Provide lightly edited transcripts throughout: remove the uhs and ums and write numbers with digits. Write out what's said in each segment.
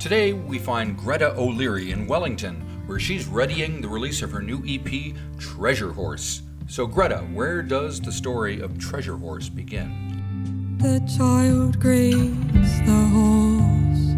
Today, we find Greta O'Leary in Wellington, where she's readying the release of her new EP, Treasure Horse. So Greta, where does the story of Treasure Horse begin? The child grieves the horse.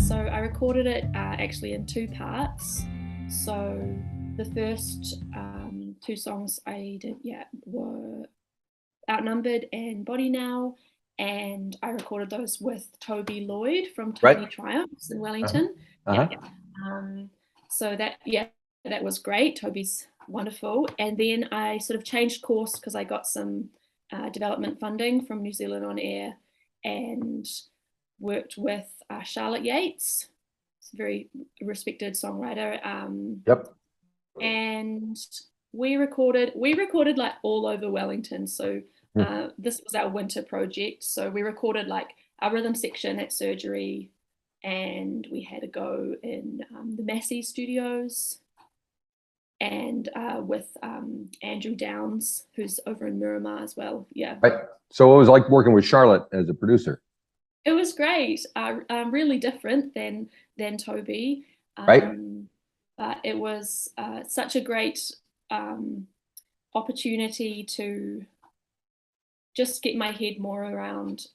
So I recorded it actually in two parts. So the first two songs I did, were Outnumbered and Body Now. And I recorded those with Toby Lloyd from Tiny Triumphs in Wellington. So that was great. Toby's wonderful. And then I sort of changed course because I got some development funding from New Zealand On Air and worked with Charlotte Yates, a very respected songwriter. And we recorded like all over Wellington. So this was our winter project. So we recorded like our rhythm section at Surgery, and we had a go in the Massey studios and with Andrew Downs, who's over in Miramar as well. Yeah. Right. So it was like working with Charlotte as a producer. It was great. Really different than Toby. But it was such a great opportunity to just get my head more around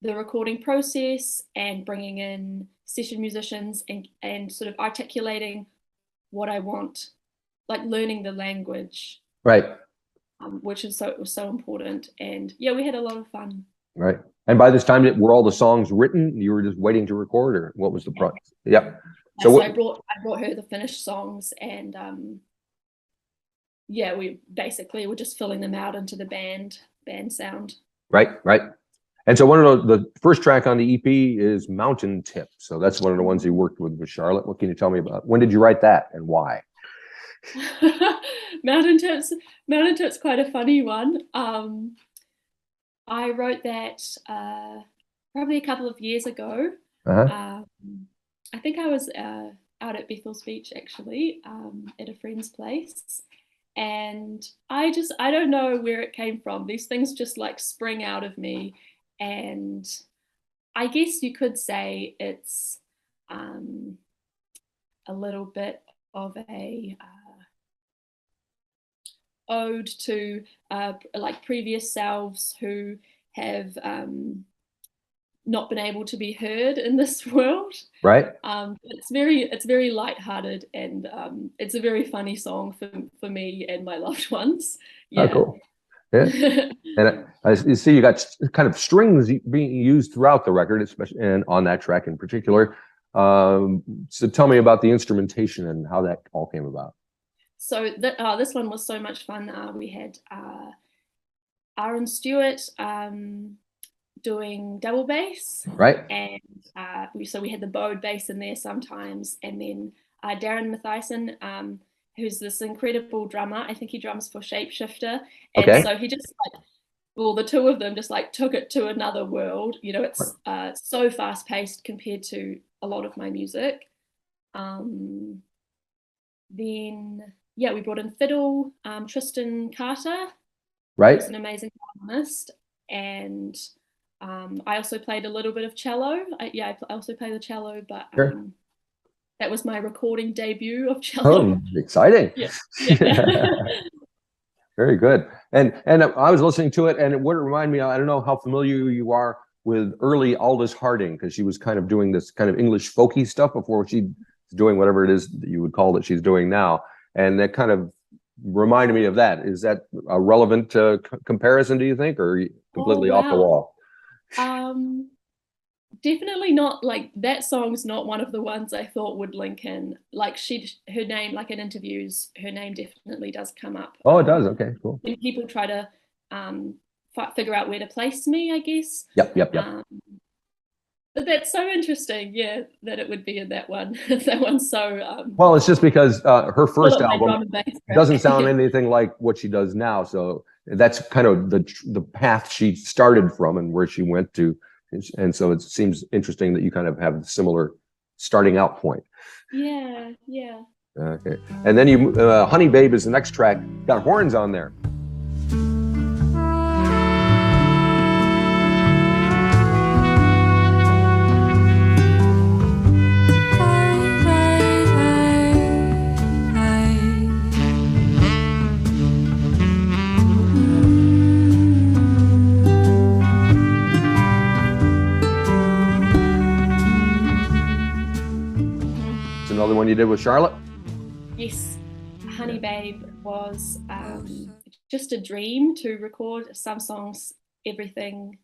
the recording process and bringing in session musicians and sort of articulating what I want, like learning the language, which is so important. And yeah, we had a lot of fun. Right. And by this time, were all the songs written? You were just waiting to record, or what was the process? Yep. So I brought her the finished songs, and we basically were just filling them out into the band sound. Right. And so one of the first track on the EP is Mountain Tip. So that's one of the ones you worked with Charlotte. What can you tell me about? When did you write that and why? Mountain Tip's quite a funny one. I wrote that probably a couple of years ago. I think I was out at Bethel's Beach actually, at a friend's place. And I don't know where it came from. These things just like spring out of me. And I guess you could say it's a little bit of a ode to like previous selves who have not been able to be heard in this world. Right. It's very lighthearted, and it's a very funny song for me and my loved ones. Yeah. Oh, cool. Yeah. And you see you got kind of strings being used throughout the record, especially and on that track in particular. So tell me about the instrumentation and how that all came about. So this one was so much fun. We had Aaron Stewart doing double bass, right? And we had the bowed bass in there sometimes, and then Darren Matthieson, who's this incredible drummer. I think he drums for Shapeshifter, and so he just the two of them just like took it to another world. You know, it's so fast paced compared to a lot of my music. Then we brought in fiddle, Tristan Carter, right? He's an amazing harmonist, and I also played a little bit of cello. I also play the cello, but that was my recording debut of cello. Oh, exciting! Yeah. Very good. And I was listening to it, and it would remind me. I don't know how familiar you are with early Aldous Harding, because she was kind of doing this kind of English folky stuff before she's doing whatever it is that you would call that she's doing now. And that kind of reminded me of that. Is that a relevant comparison, do you think, or are you completely off the wall? Definitely not. Like, that song's not one of the ones I thought would link in. Like, her name, like in interviews, her name definitely does come up. Oh, it does. Okay, cool. When people try to figure out where to place me, I guess. Yep. But that's so interesting, that it would be in that one. That one's so. Well, it's just because her first album doesn't sound anything like what she does now. So that's kind of the path she started from and where she went to, and so it seems interesting that you kind of have a similar starting out point. Yeah. Okay, and then you, Honey Babe is the next track. Got horns on there. another one you did with Charlotte? Yes, Honey Babe was just a dream to record. Some songs, everything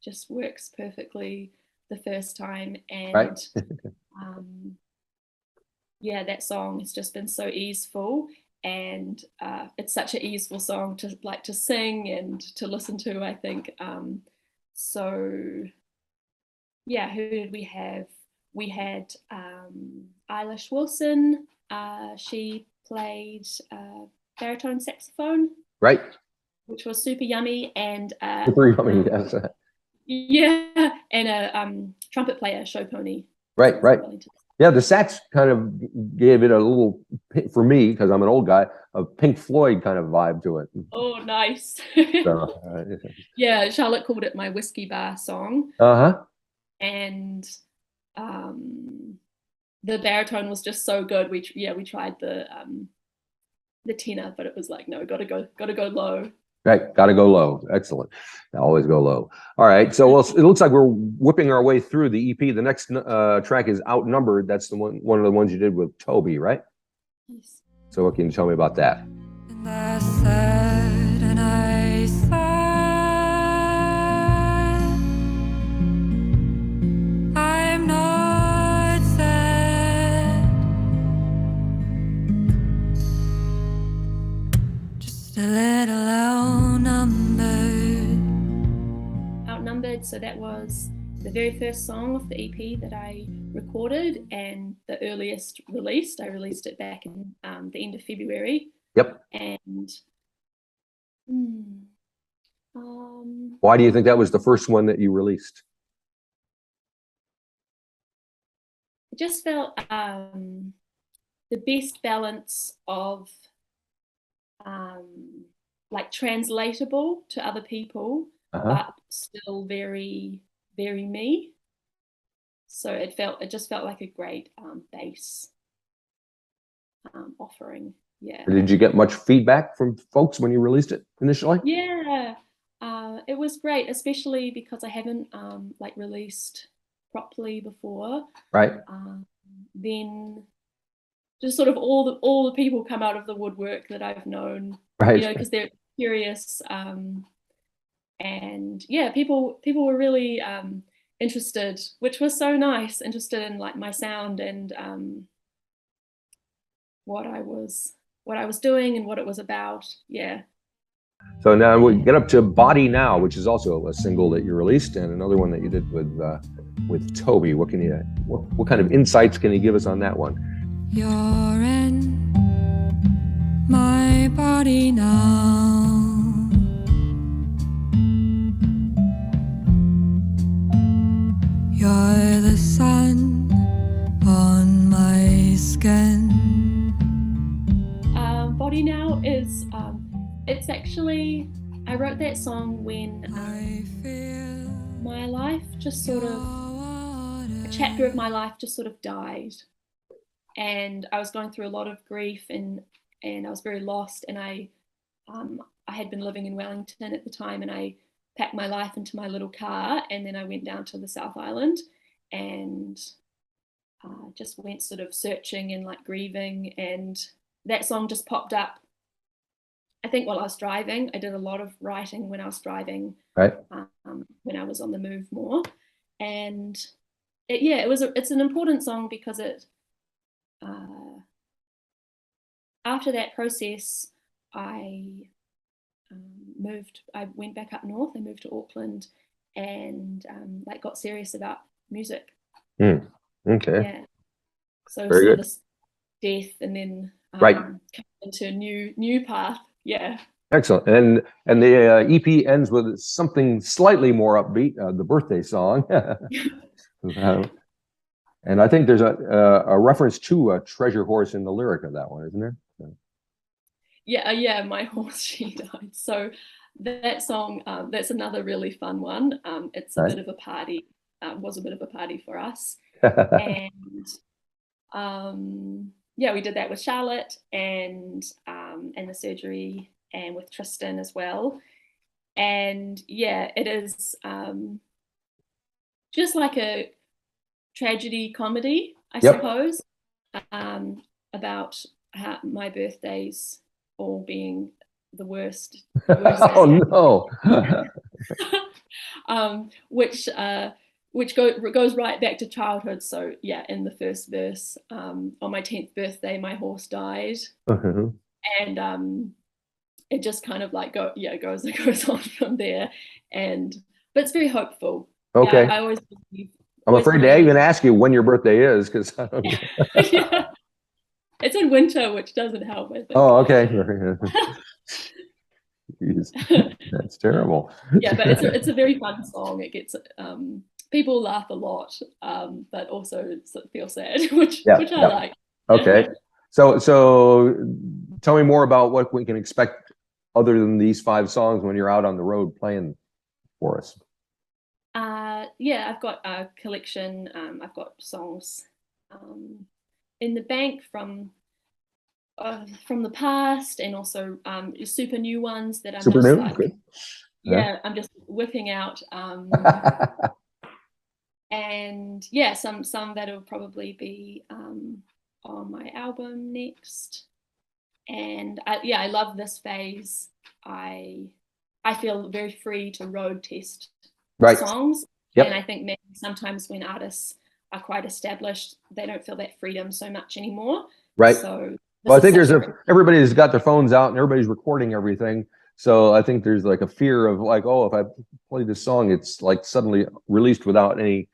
just works perfectly the first time, and Right. yeah, that song has just been so easeful, and it's such an easeful song to like to sing and to listen to, I think. So yeah, who did we have? We had Eilish Wilson. She played baritone saxophone, Right. which was super yummy, and Super yummy, yes. yeah, and a trumpet player, show pony. Right, right. Yeah, the sax kind of gave it a little, for me, because I'm an old guy, a Pink Floyd kind of vibe to it. Oh, nice. So, yeah, Charlotte called it my whiskey bar song. uh-huh. And the baritone was just so good. We tried the tenor, but it was like, no, gotta go low. Right, got to go low. Excellent. Always go low. All right. So, well, it looks like we're whipping our way through the EP. The next track is Outnumbered. That's the one of the ones you did with Toby, right? Yes. So, what can you tell me about that? And I said, and I said, I'm not sad, just a little outnumbered. So that was the very first song of the EP that I recorded, and the earliest released. I released it back in the end of February. Yep. And why do you think that was the first one that you released? It just felt the best balance of like translatable to other people, but still very, very me. So it just felt like a great bass offering. Yeah. Did you get much feedback from folks when you released it initially? Yeah, it was great, especially because I haven't like released properly before. Right. Then just sort of all the people come out of the woodwork that I've known, right? You know, because they're curious, and yeah, people were really interested, which was so nice. Interested in like my sound and what I was doing and what it was about. Yeah. So now we get up to Body Now, which is also a single that you released, and another one that you did with Toby. What kind of insights can you give us on that one? You're in my body now. You're the sun on my skin. Body Now is it's actually, I wrote that song when my life just sort of, a chapter of my life just sort of died, and I was going through a lot of grief, and I was very lost, and I had been living in Wellington at the time, and I packed my life into my little car, and then I went down to the South Island and just went sort of searching and like grieving, and that song just popped up. I think while I was driving. I did a lot of writing when I was driving, right? When I was on the move more, and it's an important song because it after that process I went back up north. I moved to Auckland and like got serious about music. Okay. Yeah. So very good. This death and then right into a new path. Yeah. Excellent. And the EP ends with something slightly more upbeat, the birthday song. And I think there's a reference to a treasure horse in the lyric of that one, isn't there? Yeah, my horse, she died. So that song, that's another really fun one. It's a bit of a party, was a bit of a party for us. And yeah, we did that with Charlotte and the surgery, and with Tristan as well. And yeah, it is just like a tragedy comedy, I suppose. about how my birthdays all being the worst. Oh no. Which goes right back to childhood. So yeah, in the first verse, on my 10th birthday, my horse died, and it just kind of like goes on from there. But it's very hopeful. Okay. Yeah, I always believe. I'm afraid to even ask you when your birthday is, because I don't know. Yeah. It's in winter, which doesn't help, I think. Oh, okay. That's terrible. Yeah, but it's a very fun song. It gets people laugh a lot, but also feel sad, which I like. Okay. So tell me more about what we can expect other than these 5 songs when you're out on the road playing for us. Yeah, I've got a collection. I've got songs in the bank from the past, and also super new ones that I'm super just new. like, good. Yeah, I'm just whipping out. And yeah, some that'll probably be on my album next. And I love this phase. I feel very free to road test songs. Yep. And I think maybe sometimes when artists are quite established, they don't feel that freedom so much anymore. Right. So well, I think everybody's got their phones out and everybody's recording everything. So I think there's like a fear of like, oh, if I play this song, it's like suddenly released without any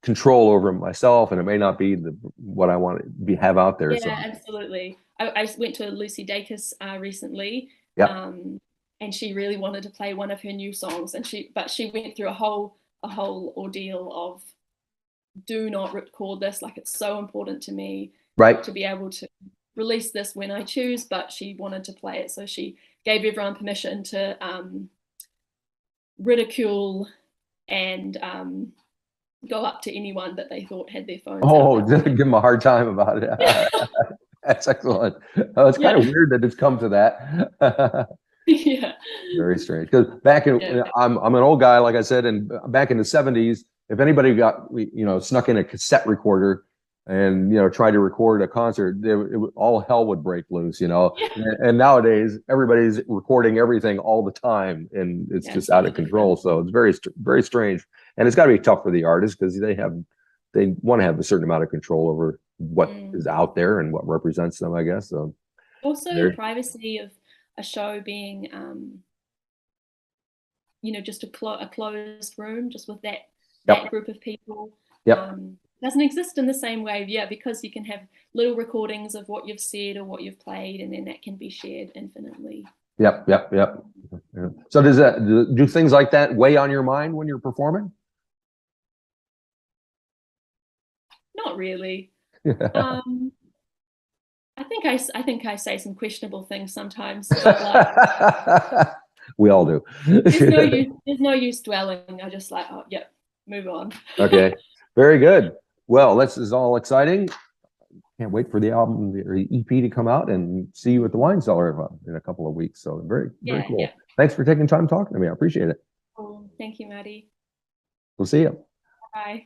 control over myself, and it may not be what I want to have out there. Yeah, so. Absolutely. I went to Lucy Dacus recently, and she really wanted to play one of her new songs, but she went through a whole ordeal of, do not record this, like it's so important to me to be able to release this when I choose, but she wanted to play it, so she gave everyone permission to ridicule and go up to anyone that they thought had their phones out. Give them a hard time about it. That's excellent. Oh, it's kind of weird that it's come to that. Yeah, very strange. Because back in, I'm an old guy, like I said, and back in the 70s, if anybody got snuck in a cassette recorder and tried to record a concert, all hell would break loose, and nowadays everybody's recording everything all the time, and it's just out of control. So it's very, very strange, and it's got to be tough for the artists because they want to have a certain amount of control over what is out there and what represents them, I guess. So also the privacy of a show being just a closed room, just with that group of people. Doesn't exist in the same way, because you can have little recordings of what you've said or what you've played, and then that can be shared infinitely. Yep. So do things like that weigh on your mind when you're performing? Not really. I think I say some questionable things sometimes. But we all do. There's no use dwelling. I just move on. Okay, very good. Well, this is all exciting. Can't wait for the album, the EP, to come out, and see you at the Wine Cellar in a couple of weeks. So very cool. Yeah. Thanks for taking time talking to me. I appreciate it. Thank you, Marty. We'll see you. Bye.